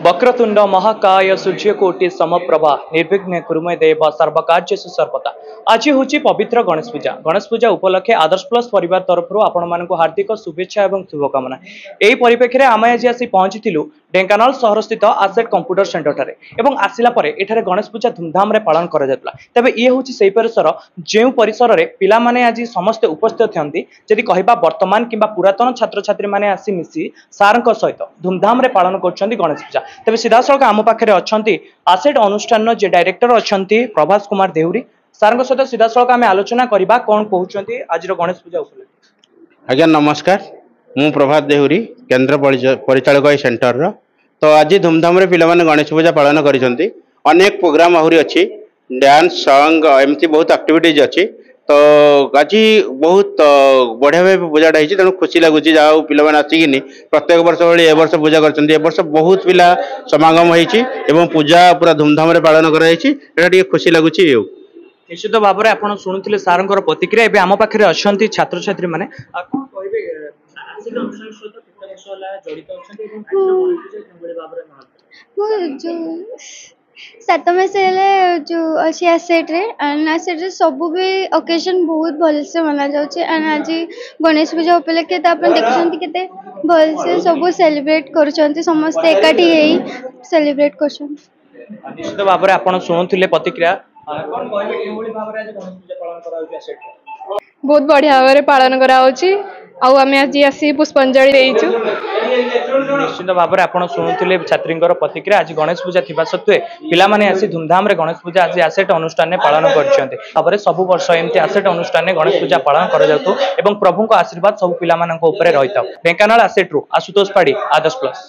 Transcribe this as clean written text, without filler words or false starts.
वक्रतुंड महाकाय सूर्यकोटि समप्रभा निर्विघ्न कुरुमे देव सर्वकार्येषु सर्वदा। आज हूँ पवित्र गणेश पूजा उपलक्षे आदर्श प्लस परिवार तरफ आपण मानक हार्दिक शुभेच्छा और शुभकामना। यही परिप्रेक्षी में आम आज आसी पहुंची ढेंकानाल सहर स्थित आसेट कंप्यूटर सेंटर ठारे एवं आसिला परे एठारे गणेश पूजा धूमधाम रे पालन करा जातला। तबे ये हूँ से परिसर जो परिसर रे पिला माने आज समस्ते उपस्थित थंती जदि कहबा वर्तमान किंबा पुरातन छात्र छात्री माने आसी मिसी सारंक सहित धूमधाम रे पालन करछंती गणेश पूजा। तबे सीधा सळक आम पाखरे अछंती आसेट अनुष्ठान जे डायरेक्टर अछंती प्रभास कुमार देहुरी सारंक सहित सीधा सळक आमे आलोचना करबा कोन कहउछंती आज रो गणेश पूजा उपलक्षे। आज्ञा नमस्कार, मु प्रभात देहुरी केंद्र परिचालक सेंटर रो। तो आज धूमधाम रे पिला माने गणेश पूजा पालन करिसंती। अनेक प्रोग्राम आहुरी अछि, डांस सॉन्ग एमती बहुत एक्टिविटीज अछि। तो आज बहुत बढ़िया भाव पूजाटा होती तेणु खुशी लगुच जहाँ पिला आसिकी प्रत्येक वर्ष भाई ए वर्ष पूजा कर वर्ष बहुत पिला समागम होती पूजा पूरा धूमधाम रे पालन कर खुशी लगुच। निश्चित भाव में आप शुणुते सार प्रतिक्रिया एवं आम पाखे अच्छा छात्र छात्री मैंने सात मास जो अच्छी आसेट रे सब भी ओकेजन बहुत भलसे मना जाउछे। एंड आज गणेश पूजा उपलक्षे तो अपन देखछंती केते भलसे सब सेलिब्रेट करूछंती, समस्त एकाठी हेई सेलिब्रेट करछंती। निश्चित भाव में आप शुणुते प्रतिक्रिया कोन कहबे एभली भाव रे आज गणेश पूजा पालन करा होछि आसेट बहुत बढ़िया भाव में पालन करा होछि। आउ आमे आज आसी पुष्पांजलि देइछु। निश्चित भाव में आप शुणुते छात्री प्रतिक्रिया आज गणेश पूजा थिबा सत्वे पिला माने आसी धूमधाम रे गणेश पूजा आज आसेट अनुष्ठान में पालन करछंती। तापर सब वर्ष एमती आसेट अनुष्ठान में गणेश पूजा पालन करा जातो एवं प्रभु को आशीर्वाद सब पिला मानक ऊपर रहिता। ढेंकानाल आसेट रु आशुतोष पाड़ी आदर्श प्लस।